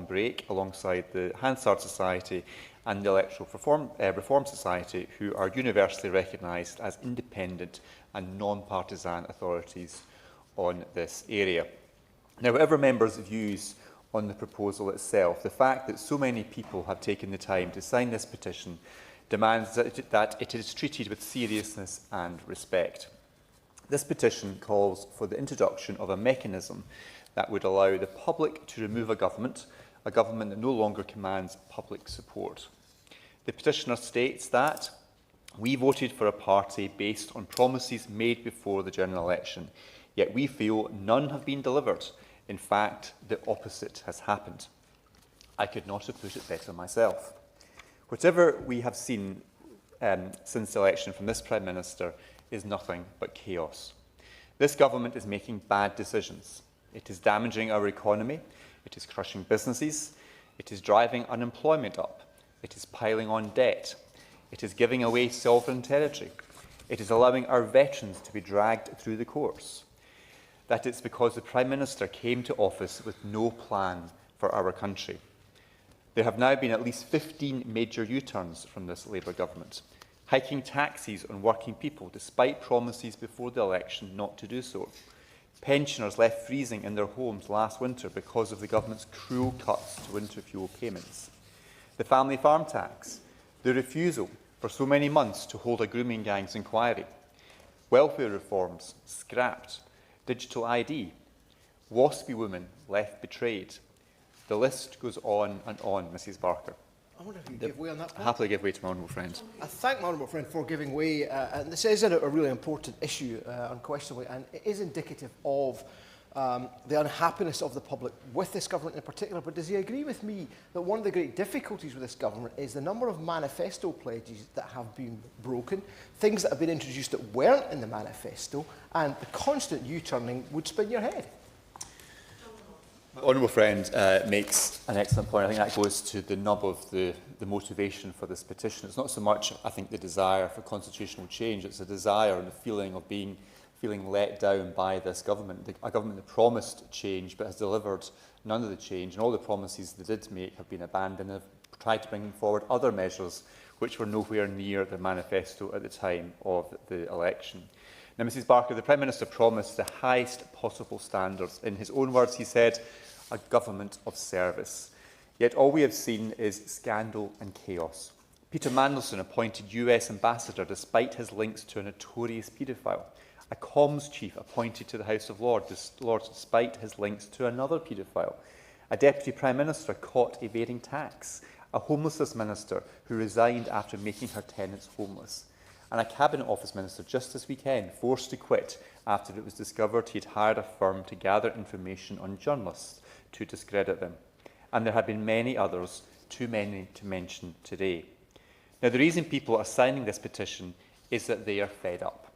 break alongside the Hansard Society and the Electoral Reform Society, who are universally recognised as independent and non-partisan authorities on this area. Now, whatever members' views on the proposal itself, the fact that so many people have taken the time to sign this petition demands that it is treated with seriousness and respect. This petition calls for the introduction of a mechanism that would allow the public to remove a government that no longer commands public support. The petitioner states that we voted for a party based on promises made before the general election, yet we feel none have been delivered. In fact, the opposite has happened. I could not have put it better myself. Whatever we have seen since the election from this Prime Minister is nothing but chaos. This government is making bad decisions. It is damaging our economy, it is crushing businesses, it is driving unemployment up, it is piling on debt, it is giving away sovereign territory, it is allowing our veterans to be dragged through the courts. That it's because the Prime Minister came to office with no plan for our country. There have now been at least 15 major U-turns from this Labour government, hiking taxes on working people despite promises before the election not to do so. Pensioners left freezing in their homes last winter because of the government's cruel cuts to winter fuel payments. The family farm tax, the refusal for so many months to hold a grooming gangs inquiry, welfare reforms scrapped, digital ID, waspy women left betrayed. The list goes on and on, Mrs Barker. I wonder if you give way on that point. Happily give way to my honourable friend. I thank my honourable friend for giving way, and this is a really important issue, unquestionably, and it is indicative of the unhappiness of the public with this government in particular. But does he agree with me that one of the great difficulties with this government is the number of manifesto pledges that have been broken, things that have been introduced that weren't in the manifesto, and the constant U-turning would spin your head? The honourable friend makes an excellent point. I think that goes to the nub of the motivation for this petition. It's not so much, I think, the desire for constitutional change. It's a desire and a feeling of feeling let down by this government. A government that promised change but has delivered none of the change, and all the promises they did make have been abandoned and have tried to bring forward other measures which were nowhere near the manifesto at the time of the election. Now, Mrs Barker, the Prime Minister promised the highest possible standards. In his own words, he said, a government of service. Yet all we have seen is scandal and chaos. Peter Mandelson appointed US ambassador despite his links to a notorious paedophile. A comms chief appointed to the House of Lords despite his links to another paedophile. A deputy Prime Minister caught evading tax. A homelessness minister who resigned after making her tenants homeless. And a Cabinet Office Minister just this weekend forced to quit after it was discovered he had hired a firm to gather information on journalists to discredit them. And there have been many others, too many to mention today. Now, the reason people are signing this petition is that they are fed up.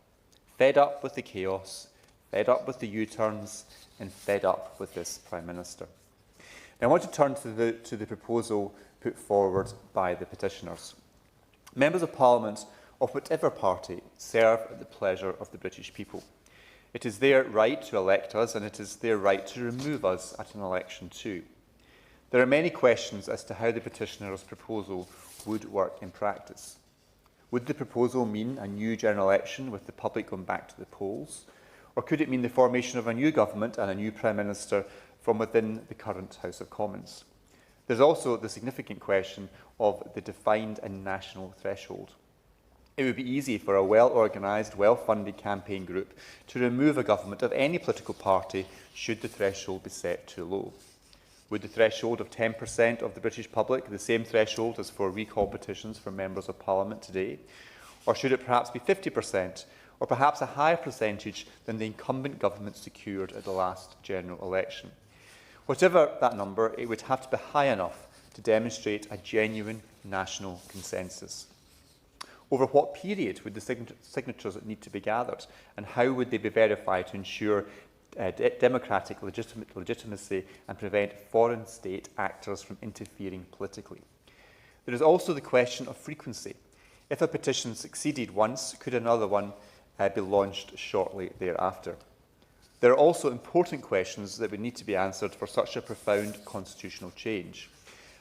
Fed up with the chaos, fed up with the U-turns, and fed up with this Prime Minister. Now, I want to turn to the proposal put forward by the petitioners. Members of Parliament of whatever party serve at the pleasure of the British people. It is their right to elect us, and it is their right to remove us at an election too. There are many questions as to how the petitioner's proposal would work in practice. Would the proposal mean a new general election with the public going back to the polls? Or could it mean the formation of a new government and a new Prime Minister from within the current House of Commons? There's also the significant question of the defined and national threshold. It would be easy for a well-organised, well-funded campaign group to remove a government of any political party should the threshold be set too low. Would the threshold of 10% of the British public, the same threshold as for recall petitions for members of Parliament today? Or should it perhaps be 50%, or perhaps a higher percentage than the incumbent government secured at the last general election? Whatever that number, it would have to be high enough to demonstrate a genuine national consensus. Over what period would the signatures need to be gathered, and how would they be verified to ensure democratic legitimacy and prevent foreign state actors from interfering politically? There is also the question of frequency. If a petition succeeded once, could another one be launched shortly thereafter? There are also important questions that would need to be answered for such a profound constitutional change.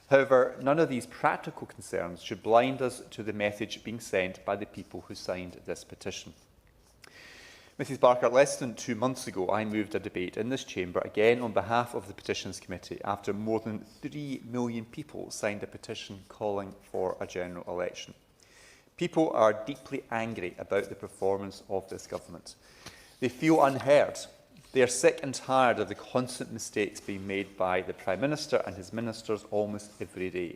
However, none of these practical concerns should blind us to the message being sent by the people who signed this petition. Mrs Barker, less than 2 months ago, I moved a debate in this chamber, again on behalf of the Petitions Committee, after more than 3 million people signed a petition calling for a general election. People are deeply angry about the performance of this government. They feel unheard. They are sick and tired of the constant mistakes being made by the Prime Minister and his ministers almost every day.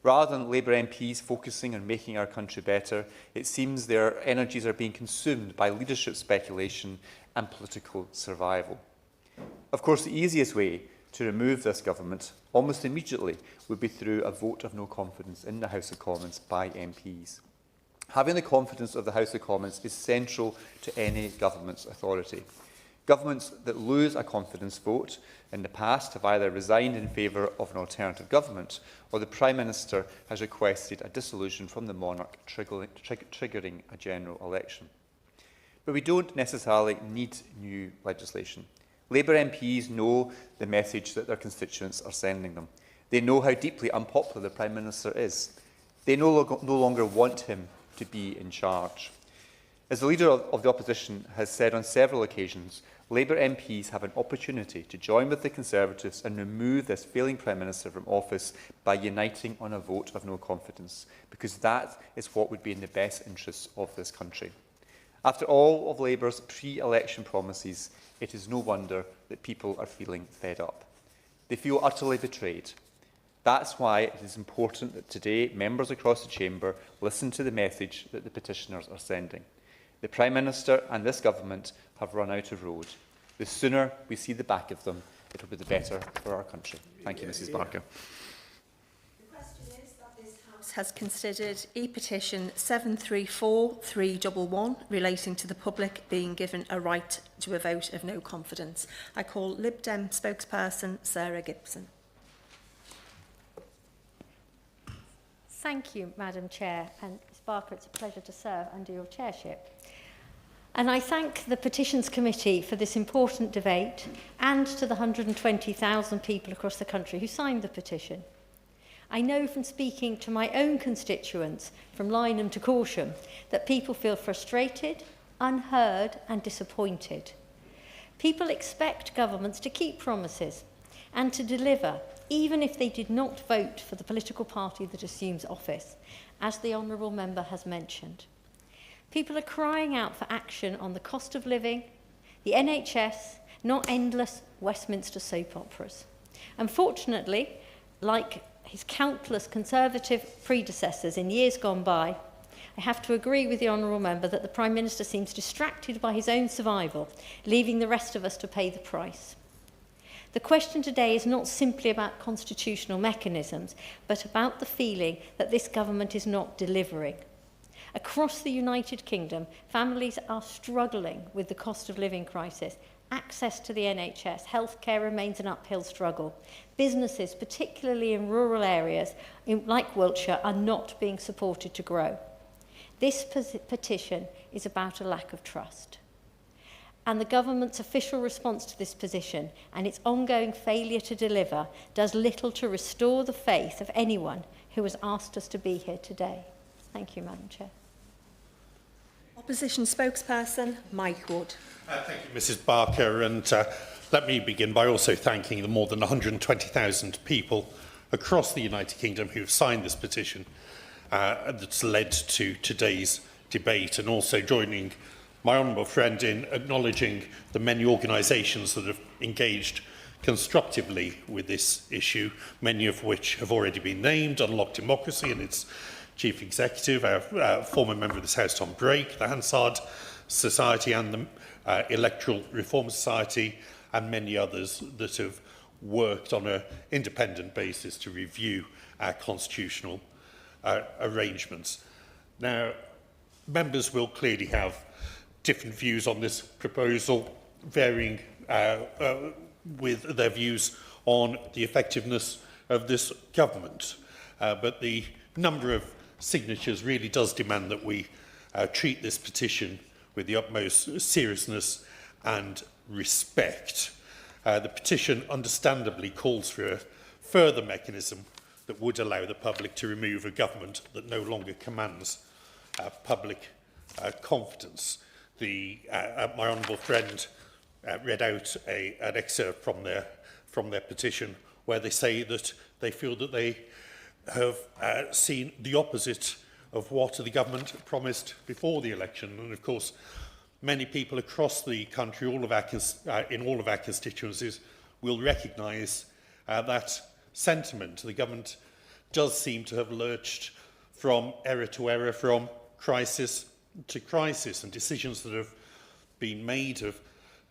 Rather than Labour MPs focusing on making our country better, it seems their energies are being consumed by leadership speculation and political survival. Of course, the easiest way to remove this government almost immediately would be through a vote of no confidence in the House of Commons by MPs. Having the confidence of the House of Commons is central to any government's authority. Governments that lose a confidence vote in the past have either resigned in favour of an alternative government, or the Prime Minister has requested a dissolution from the monarch, triggering a general election. But we don't necessarily need new legislation. Labour MPs know the message that their constituents are sending them. They know how deeply unpopular the Prime Minister is. They no longer want him to be in charge. As the Leader of the Opposition has said on several occasions, Labour MPs have an opportunity to join with the Conservatives and remove this failing Prime Minister from office by uniting on a vote of no confidence, because that is what would be in the best interests of this country. After all of Labour's pre-election promises, it is no wonder that people are feeling fed up. They feel utterly betrayed. That's why it is important that today members across the chamber listen to the message that the petitioners are sending. The Prime Minister and this government have run out of road. The sooner we see the back of them, it will be the better for our country. Thank you, Mrs Barker. The question is that this House has considered E-petition 734311 relating to the public being given a right to a vote of no confidence. I call Lib Dem spokesperson Sarah Gibson. Thank you, Madam Chair, and Ms Barker, it's a pleasure to serve under your chairship. And I thank the Petitions Committee for this important debate and to the 120,000 people across the country who signed the petition. I know from speaking to my own constituents, from Lynham to Corsham, that people feel frustrated, unheard and disappointed. People expect governments to keep promises and to deliver, even if they did not vote for the political party that assumes office, as the Honourable Member has mentioned. People are crying out for action on the cost of living, the NHS, not endless Westminster soap operas. Unfortunately, like his countless Conservative predecessors in years gone by, I have to agree with the Honourable Member that the Prime Minister seems distracted by his own survival, leaving the rest of us to pay the price. The question today is not simply about constitutional mechanisms, but about the feeling that this government is not delivering. Across the United Kingdom, families are struggling with the cost of living crisis. Access to the NHS, healthcare remains an uphill struggle. Businesses, particularly in rural areas like Wiltshire, are not being supported to grow. This petition is about a lack of trust. And the government's official response to this position and its ongoing failure to deliver does little to restore the faith of anyone who has asked us to be here today. Thank you, Madam Chair. Opposition spokesperson Mike Wood. Thank you, Mrs Barker, and let me begin by also thanking the more than 120,000 people across the United Kingdom who have signed this petition that's led to today's debate, and also joining my honourable friend in acknowledging the many organisations that have engaged constructively with this issue, many of which have already been named: Unlock Democracy and its Chief Executive, our former member of this House, Tom Brake, the Hansard Society and the Electoral Reform Society, and many others that have worked on an independent basis to review our constitutional arrangements. Now, members will clearly have different views on this proposal, varying with their views on the effectiveness of this government. But the number of signatures really does demand that we treat this petition with the utmost seriousness and respect. The petition understandably calls for a further mechanism that would allow the public to remove a government that no longer commands public confidence. My honourable friend read out an excerpt from their petition where they say that they feel that they have seen the opposite of what the government promised before the election. And of course, many people across the country, in all of our constituencies, will recognise that sentiment. The government does seem to have lurched from error to error, from crisis to crisis, and decisions that have been made have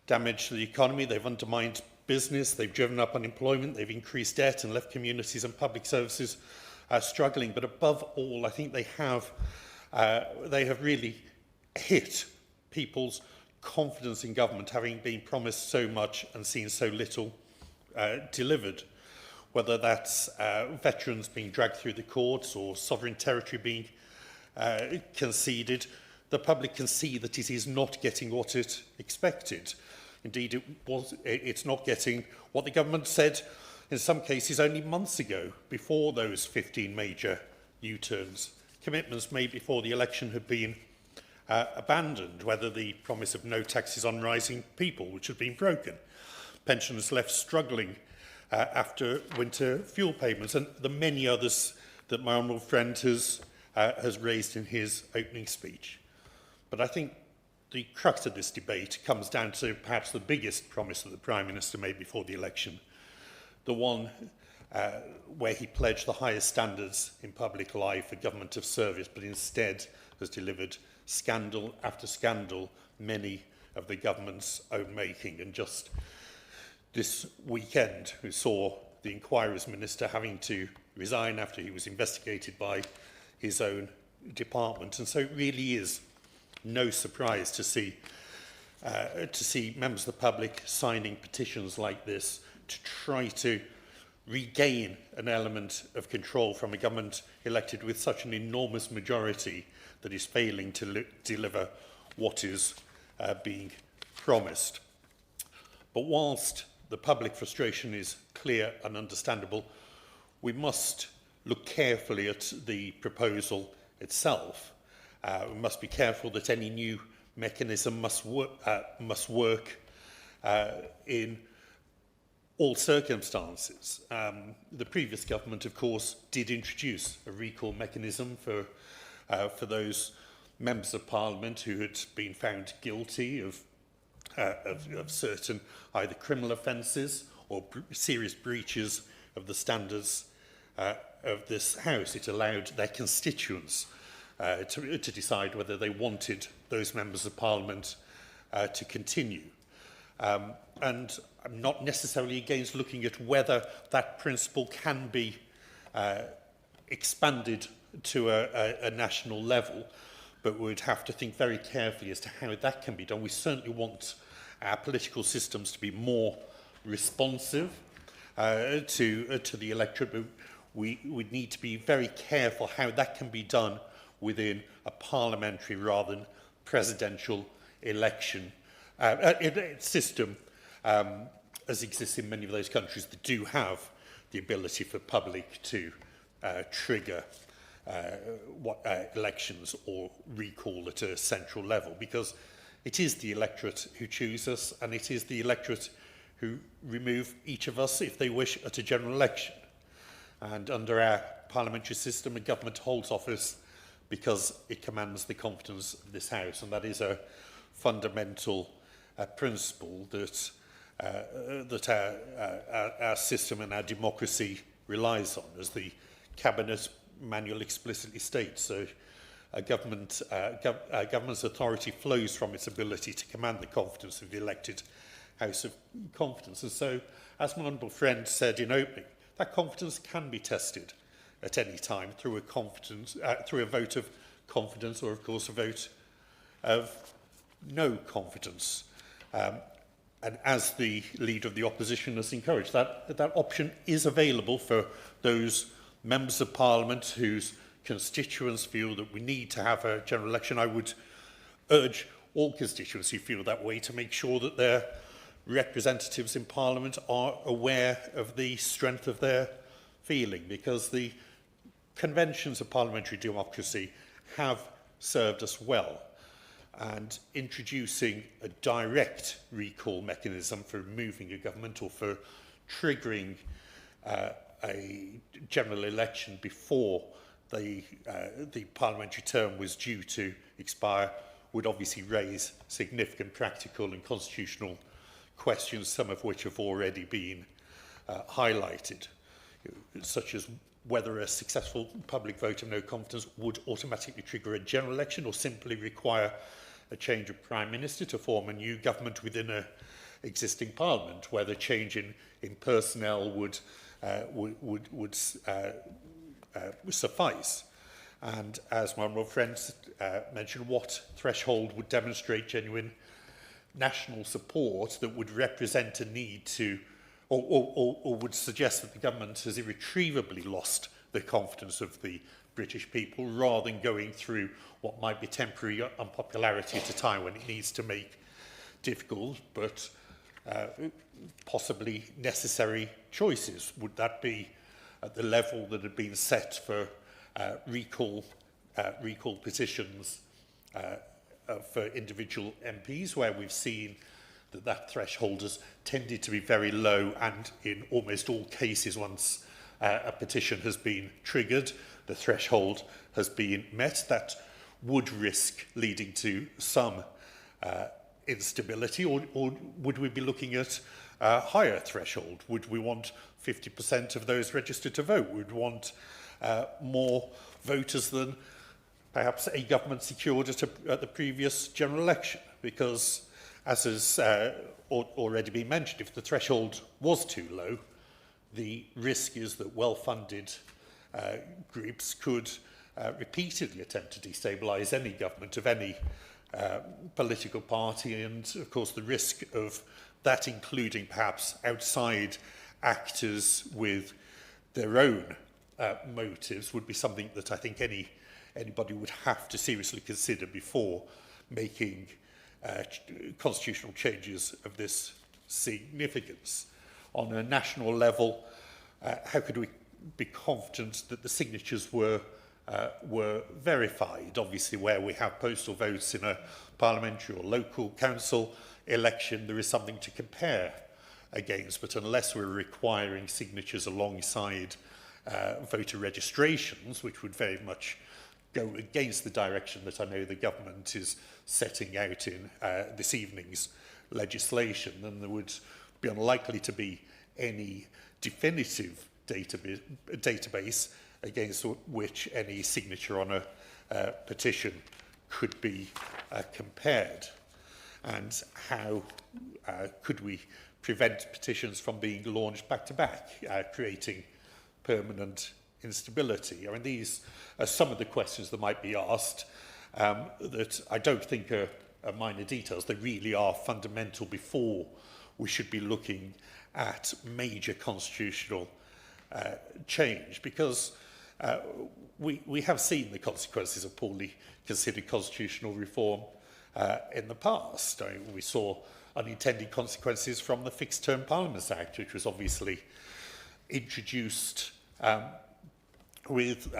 damaged the economy, they've undermined business, they've driven up unemployment, they've increased debt and left communities and public services struggling. But above all, I think they have really hit people's confidence in government, having been promised so much and seen so little delivered. Whether that's veterans being dragged through the courts or sovereign territory being conceded, the public can see that it is not getting what it expected. Indeed, it's not getting what the government said in some cases only months ago, before those 15 major U-turns. Commitments made before the election had been abandoned, whether the promise of no taxes on rising people, which had been broken, pensioners left struggling after winter fuel payments, and the many others that my honourable friend has raised in his opening speech. But I think the crux of this debate comes down to perhaps the biggest promise that the Prime Minister made before the election, the one where he pledged the highest standards in public life for government of service, but instead has delivered scandal after scandal, many of the government's own making. And just this weekend, we saw the Inquiries Minister having to resign after he was investigated by his own department. And so it really is no surprise to see members of the public signing petitions like this to try to regain an element of control from a government elected with such an enormous majority that is failing to deliver what is being promised. But whilst the public frustration is clear and understandable, we must look carefully at the proposal itself. We must be careful that any new mechanism must work in all circumstances. The previous government, of course, did introduce a recall mechanism for those members of Parliament who had been found guilty of certain either criminal offences or serious breaches of the standards of this House. It allowed their constituents to decide whether they wanted those members of Parliament to continue. And I'm not necessarily against looking at whether that principle can be expanded to a national level, but we'd have to think very carefully as to how that can be done. We certainly want our political systems to be more responsive to the electorate, but we need to be very careful how that can be done within a parliamentary rather than presidential election system, as exists in many of those countries that do have the ability for public to trigger elections or recall at a central level, because it is the electorate who choose us, and it is the electorate who remove each of us if they wish at a general election. And under our parliamentary system, a government holds office because it commands the confidence of this House, and that is a fundamental principle that our system and our democracy relies on, as the Cabinet Manual explicitly states. So a government's authority flows from its ability to command the confidence of the elected House of Confidence. And so, as my honourable friend said in opening, that confidence can be tested at any time through a vote of confidence, or of course a vote of no confidence. And as the Leader of the Opposition has encouraged, that option is available for those members of Parliament whose constituents feel that we need to have a general election. I would urge all constituents who feel that way to make sure that their representatives in Parliament are aware of the strength of their feeling, because the conventions of parliamentary democracy have served us well, and introducing a direct recall mechanism for removing a government or for triggering a general election before the parliamentary term was due to expire would obviously raise significant practical and constitutional questions, some of which have already been highlighted, such as whether a successful public vote of no confidence would automatically trigger a general election or simply require a change of Prime Minister to form a new government within an existing Parliament, whether change in personnel would suffice. And as my honourable friends mentioned, what threshold would demonstrate genuine national support that would represent a need to, or would suggest that the government has irretrievably lost the confidence of the British people, rather than going through what might be temporary unpopularity at a time when it needs to make difficult but possibly necessary choices. Would that be at the level that had been set for recall petitions for individual MPs, where we've seen that threshold has tended to be very low, and in almost all cases, once a petition has been triggered, the threshold has been met? That would risk leading to some instability, or would we be looking at a higher threshold? Would we want 50% of those registered to vote? Would we want more voters than perhaps a government secured at the previous general election? Because, as has already been mentioned, if the threshold was too low, the risk is that well-funded groups could repeatedly attempt to destabilise any government of any political party, and of course the risk of that including perhaps outside actors with their own motives would be something that I think anybody would have to seriously consider before making constitutional changes of this significance. On a national level, how could we be confident that the signatures were verified? Obviously, where we have postal votes in a parliamentary or local council election, there is something to compare against, but unless we're requiring signatures alongside voter registrations, which would very much go against the direction that I know the government is setting out in this evening's legislation, then there would be unlikely to be any definitive database against which any signature on a petition could be compared. And how could we prevent petitions from being launched back-to-back, creating permanent instability? I mean, these are some of the questions that might be asked that I don't think are minor details. They really are fundamental before we should be looking at major constitutional change, because we have seen the consequences of poorly considered constitutional reform in the past. I mean, we saw unintended consequences from the Fixed Term Parliaments Act, which was obviously introduced with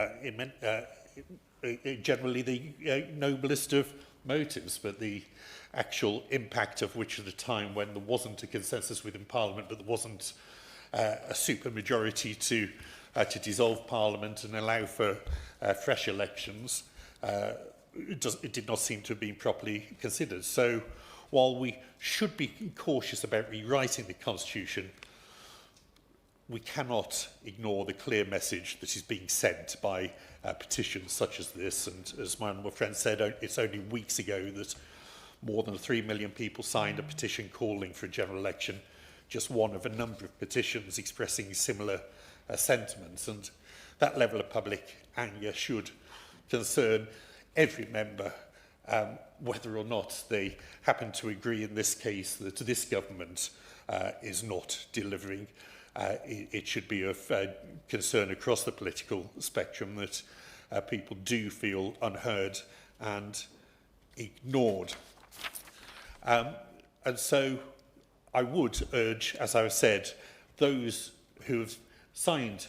generally the noblest of motives, but the actual impact of which at a time when there wasn't a consensus within Parliament, but there wasn't a supermajority to dissolve Parliament and allow for fresh elections, it did not seem to have been properly considered. So while we should be cautious about rewriting the Constitution, we cannot ignore the clear message that is being sent by petitions such as this. And as my honourable friend said, it's only weeks ago that more than 3 million people signed a petition calling for a general election, just one of a number of petitions expressing similar sentiments. And that level of public anger should concern every member, whether or not they happen to agree in this case that this government is not delivering. It should be of concern across the political spectrum that people do feel unheard and ignored. And so I would urge, as I have said, those who have signed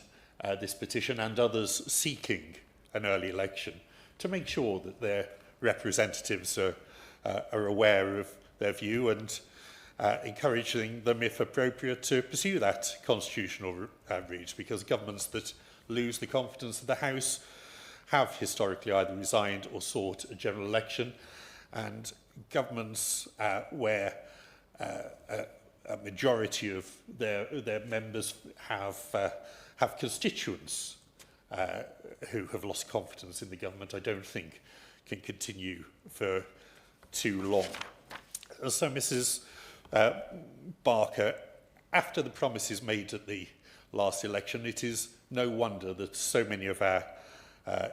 this petition and others seeking an early election to make sure that their representatives are aware of their view and encouraging them, if appropriate, to pursue that constitutional route, because governments that lose the confidence of the House have historically either resigned or sought a general election, and governments where a majority of their members have constituents who have lost confidence in the government, I don't think can continue for too long. So, Mrs. Barker, after the promises made at the last election, it is no wonder that so many of our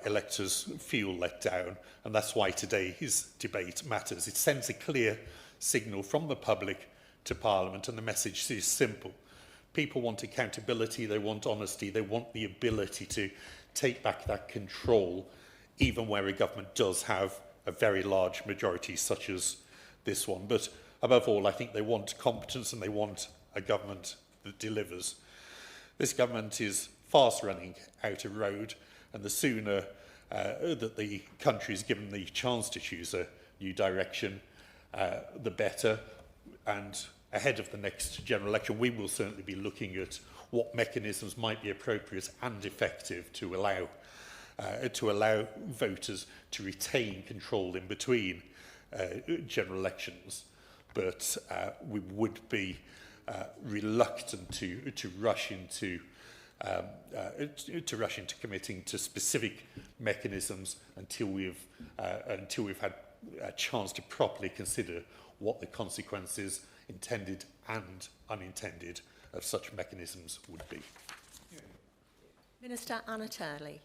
electors feel let down, and that's why today's debate matters. It sends a clear signal from the public to Parliament, and the message is simple. People want accountability, they want honesty, they want the ability to take back that control, even where a government does have a very large majority, such as this one. But above all, I think they want competence and they want a government that delivers. This government is fast running out of road, and the sooner that the country is given the chance to choose a new direction, the better. And ahead of the next general election, we will certainly be looking at what mechanisms might be appropriate and effective to allow voters to retain control in between general elections. But we would be reluctant to rush into committing to specific mechanisms until we've had a chance to properly consider what the consequences, intended and unintended, of such mechanisms would be. Minister Anna Turley.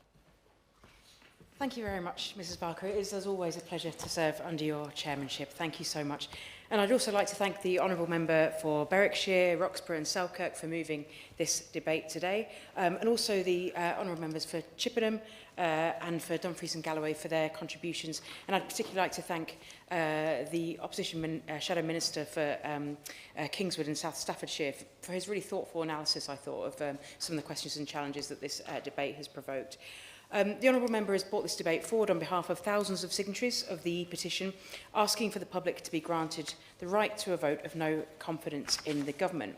Thank you very much, Mrs. Barker. It is, as always, a pleasure to serve under your chairmanship. Thank you so much. And I'd also like to thank the Honourable Member for Berwickshire, Roxburgh and Selkirk for moving this debate today, and also the Honourable Members for Chippenham and for Dumfries and Galloway for their contributions. And I'd particularly like to thank the Opposition Shadow Minister for Kingswood and South Staffordshire for his really thoughtful analysis, I thought, of some of the questions and challenges that this debate has provoked. The Honourable Member has brought this debate forward on behalf of thousands of signatories of the E-petition, asking for the public to be granted the right to a vote of no confidence in the government.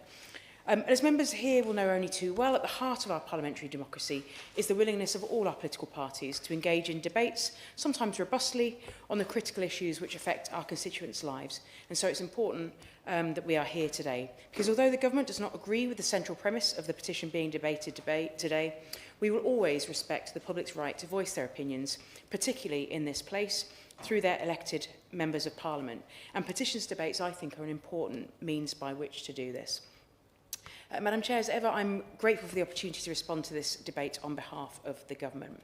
As members here will know only too well, at the heart of our parliamentary democracy is the willingness of all our political parties to engage in debates, sometimes robustly, on the critical issues which affect our constituents' lives. And so it's important that we are here today, because although the government does not agree with the central premise of the petition being debated today, we will always respect the public's right to voice their opinions, particularly in this place, through their elected members of Parliament. And petitions debates, I think, are an important means by which to do this. Madam Chair, as ever, I'm grateful for the opportunity to respond to this debate on behalf of the government.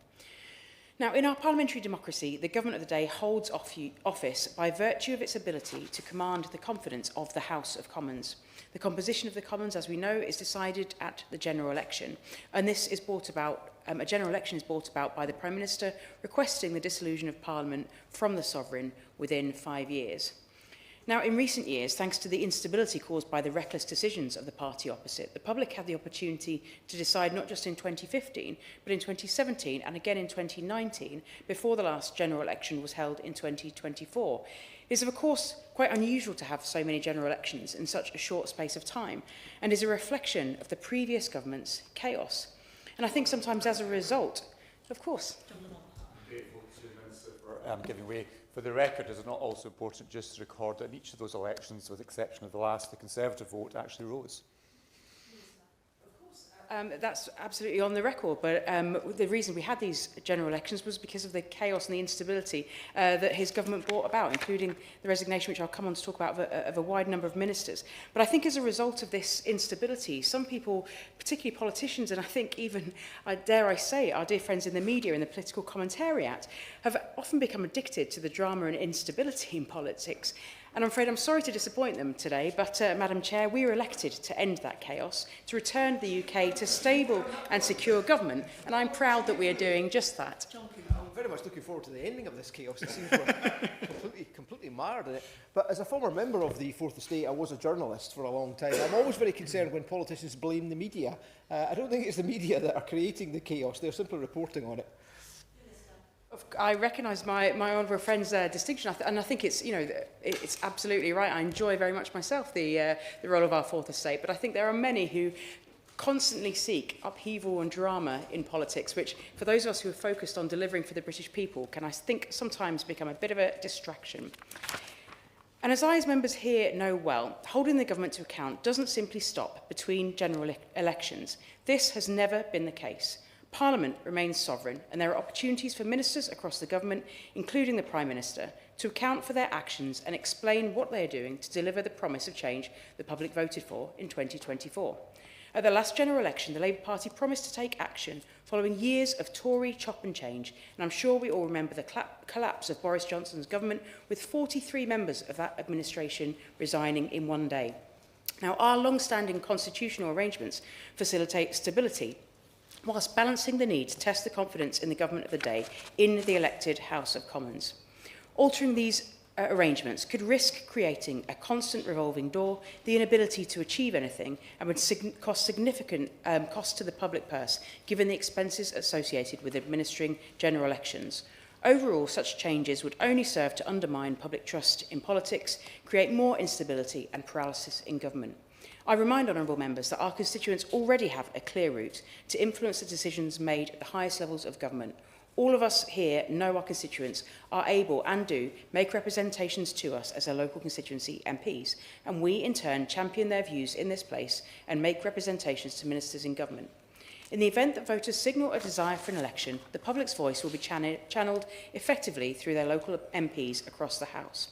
Now, in our parliamentary democracy, the government of the day holds office by virtue of its ability to command the confidence of the House of Commons. The composition of the Commons, as we know, is decided at the general election, and this is brought about, a general election is brought about by the Prime Minister requesting the dissolution of Parliament from the Sovereign within 5 years. Now, in recent years, thanks to the instability caused by the reckless decisions of the party opposite, the public had the opportunity to decide not just in 2015, but in 2017 and again in 2019, before the last general election was held in 2024. It is, of course, quite unusual to have so many general elections in such a short space of time, and is a reflection of the previous government's chaos. And I think sometimes as a result, of course. I'm grateful to the Minister for giving way. For the record, it is not also important just to record that in each of those elections, with the exception of the last, the Conservative vote actually rose. That's absolutely on the record, but the reason we had these general elections was because of the chaos and the instability that his government brought about, including the resignation, which I'll come on to talk about, of a wide number of ministers. But I think as a result of this instability, some people, particularly politicians, and I think even, dare I say, our dear friends in the media and the political commentariat, have often become addicted to the drama and instability in politics. And I'm afraid I'm sorry to disappoint them today, but, Madam Chair, we were elected to end that chaos, to return the UK to stable and secure government, and I'm proud that we are doing just that. very much looking forward to the ending of this chaos. It seems we're completely mired in it. But as a former member of the Fourth Estate, I was a journalist for a long time. I'm always very concerned when politicians blame the media. I don't think it's the media that are creating the chaos. They're simply reporting on it. I recognise my honourable friend's distinction, and I think it's, you know, it's absolutely right. I enjoy very much myself the role of our Fourth Estate, but I think there are many who constantly seek upheaval and drama in politics, which, for those of us who are focused on delivering for the British people, can, I think, sometimes become a bit of a distraction. And as I, as members here, know well, holding the government to account doesn't simply stop between general elections. This has never been the case. Parliament remains sovereign, and there are opportunities for ministers across the government, including the Prime Minister, to account for their actions and explain what they are doing to deliver the promise of change the public voted for in 2024. At the last general election, the Labour Party promised to take action following years of Tory chop and change, and I'm sure we all remember the collapse of Boris Johnson's government, with 43 members of that administration resigning in one day. Now, our long-standing constitutional arrangements facilitate stability, whilst balancing the need to test the confidence in the government of the day in the elected House of Commons. Altering these arrangements could risk creating a constant revolving door, the inability to achieve anything, and would cost significant cost to the public purse, given the expenses associated with administering general elections. Overall, such changes would only serve to undermine public trust in politics, create more instability and paralysis in government. I remind honourable members that our constituents already have a clear route to influence the decisions made at the highest levels of government. All of us here know our constituents are able and do make representations to us as their local constituency MPs, and we in turn champion their views in this place and make representations to ministers in government. In the event that voters signal a desire for an election, the public's voice will be channelled effectively through their local MPs across the House.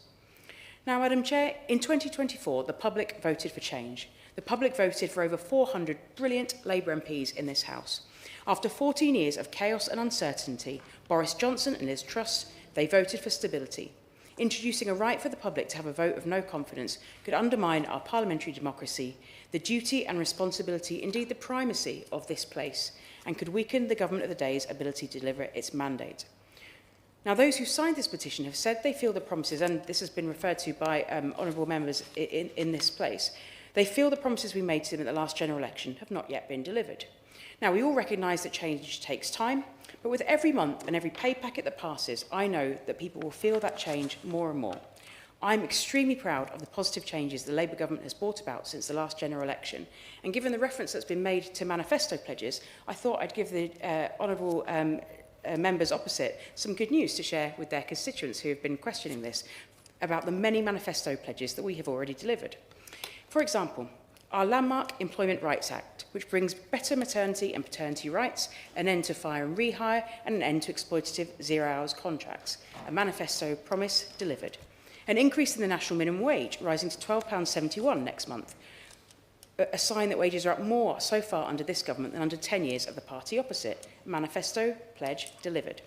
Now, Madam Chair, in 2024, the public voted for change. The public voted for over 400 brilliant Labour MPs in this House. After 14 years of chaos and uncertainty, Boris Johnson and Liz Truss, they voted for stability. Introducing a right for the public to have a vote of no confidence could undermine our parliamentary democracy, the duty and responsibility, indeed the primacy of this place, and could weaken the government of the day's ability to deliver its mandate. Now, those who signed this petition have said they feel the promises, and this has been referred to by honourable members in this place, they feel the promises we made to them at the last general election have not yet been delivered. Now, we all recognise that change takes time, but with every month and every pay packet that passes, I know that people will feel that change more and more. I'm extremely proud of the positive changes the Labour government has brought about since the last general election, and given the reference that's been made to manifesto pledges, I thought I'd give the honourable members opposite some good news to share with their constituents who have been questioning this about the many manifesto pledges that we have already delivered. For example, our landmark Employment Rights Act, which brings better maternity and paternity rights, an end to fire and rehire, and an end to exploitative zero-hours contracts, a manifesto promise delivered. An increase in the national minimum wage, rising to £12.71 next month, a sign that wages are up more so far under this government than under 10 years of the party opposite. A manifesto pledge delivered.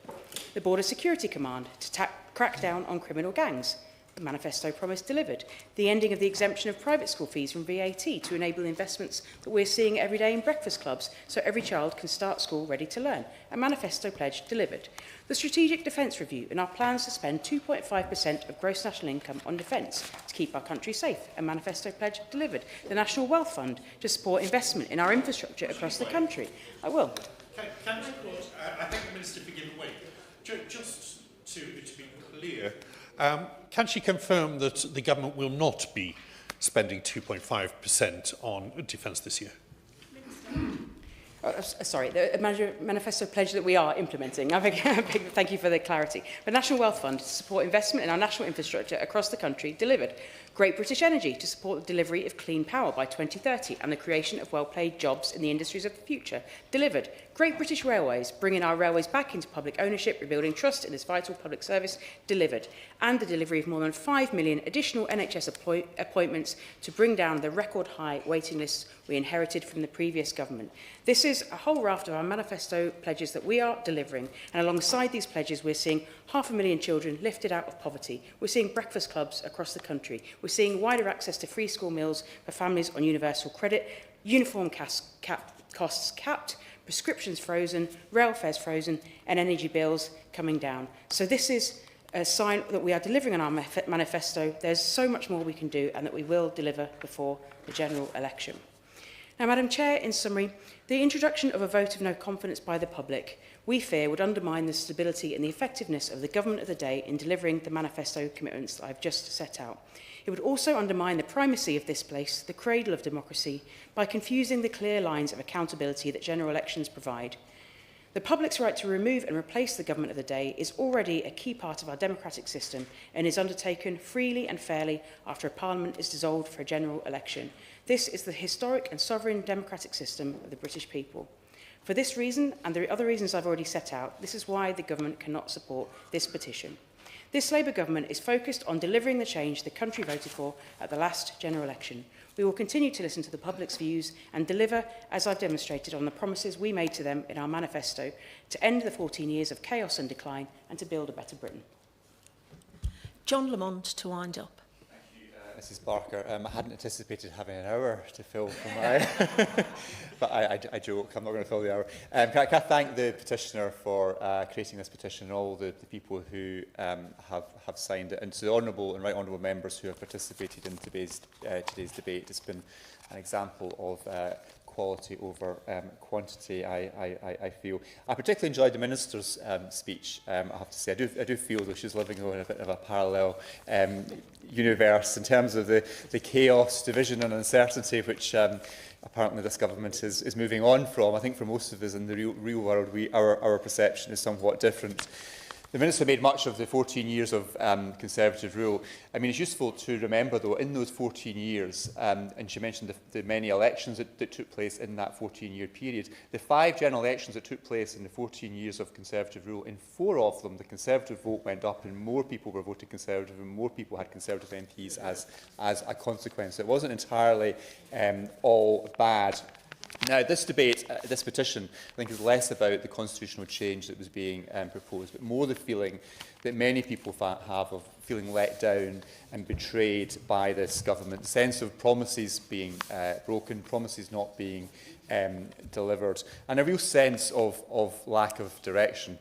The Border Security Command to crack down on criminal gangs. The manifesto promise delivered. The ending of the exemption of private school fees from VAT to enable investments that we're seeing every day in breakfast clubs so every child can start school ready to learn. A manifesto pledge delivered. The Strategic Defence Review and our plans to spend 2.5% of gross national income on defence to keep our country safe. A manifesto pledge delivered. The National Wealth Fund to support investment in our infrastructure across the country. I will. I think the Minister begin the way. Just to be clear, can she confirm that the government will not be spending 2.5% on defence this year? Sorry, the manifesto pledge that we are implementing. Thank you for the clarity. The National Wealth Fund to support investment in our national infrastructure across the country delivered. Great British Energy to support the delivery of clean power by 2030 and the creation of well-paid jobs in the industries of the future delivered. Great British Railways, bringing our railways back into public ownership, rebuilding trust in this vital public service, delivered. And the delivery of more than 5 million additional NHS appointments to bring down the record high waiting lists we inherited from the previous government. This is a whole raft of our manifesto pledges that we are delivering, and alongside these pledges we're seeing 500,000 children lifted out of poverty. We're seeing breakfast clubs across the country. We're seeing wider access to free school meals for families on universal credit, uniform costs capped, prescriptions frozen, rail fares frozen, and energy bills coming down. So this is a sign that we are delivering on our manifesto. There's so much more we can do, and that we will deliver before the general election. Now, Madam Chair, in summary, the introduction of a vote of no confidence by the public, we fear, would undermine the stability and the effectiveness of the government of the day in delivering the manifesto commitments that I've just set out. It would also undermine the primacy of this place, the cradle of democracy, by confusing the clear lines of accountability that general elections provide. The public's right to remove and replace the government of the day is already a key part of our democratic system and is undertaken freely and fairly after a parliament is dissolved for a general election. This is the historic and sovereign democratic system of the British people. For this reason, and the other reasons I've already set out, this is why the government cannot support this petition. This Labour government is focused on delivering the change the country voted for at the last general election. We will continue to listen to the public's views and deliver, as I've demonstrated, on the promises we made to them in our manifesto to end the 14 years of chaos and decline and to build a better Britain. John Lamont to wind up. Mrs Barker, I hadn't anticipated having an hour to fill for my... but I joke, I'm not going to fill the hour. Can I thank the petitioner for creating this petition and all the people who have signed it, and to the honourable and right honourable members who have participated in today's debate. It's been an example of quality over quantity, I feel. I particularly enjoyed the Minister's speech, I have to say. I do feel that she's living in a bit of a parallel universe in terms of the chaos, division and uncertainty which apparently this government is moving on from. I think for most of us in the real world, our perception is somewhat different. The Minister made much of the 14 years of Conservative rule. I mean, it's useful to remember, though, in those 14 years, and she mentioned the many elections that took place in that 14-year period, the 5 general elections that took place in the 14 years of Conservative rule, in 4 of them, the Conservative vote went up and more people were voting Conservative and more people had Conservative MPs as a consequence. It wasn't entirely all bad. Now, this debate, this petition, I think is less about the constitutional change that was being proposed, but more the feeling that many people have of feeling let down and betrayed by this government, the sense of promises being broken, promises not being delivered, and a real sense of lack of direction.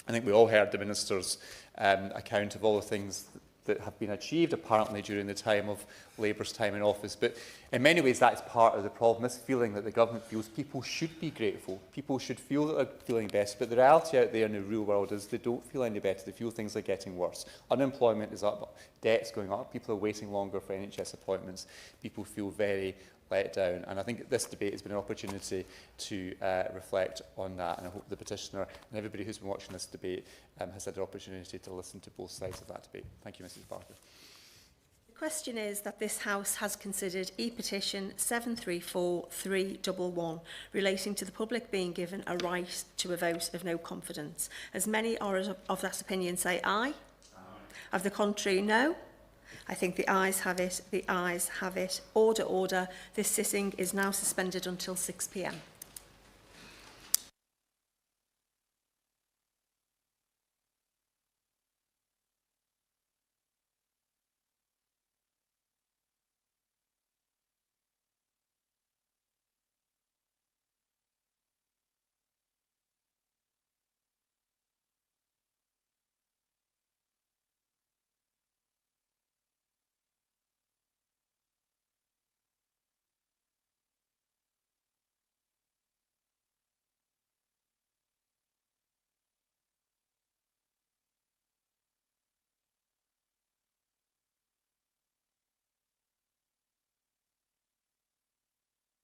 I think we all heard the Minister's account of all the things that have been achieved, apparently, during the time of Labour's time in office. But in many ways, that is part of the problem, this feeling that the government feels people should be grateful. People should feel that they're feeling best. But the reality out there in the real world is they don't feel any better. They feel things are getting worse. Unemployment is up, debt's going up, people are waiting longer for NHS appointments. People feel very let down. And I think this debate has been an opportunity to reflect on that. And I hope the petitioner and everybody who's been watching this debate has had the opportunity to listen to both sides of that debate. Thank you, Mrs Barker. The question is that this House has considered E-petition 734311 relating to the public being given a right to a vote of no confidence. As many are of that opinion say aye. Of the contrary, no. I think the ayes have it. The ayes have it. Order, order. This sitting is now suspended until 6 p.m.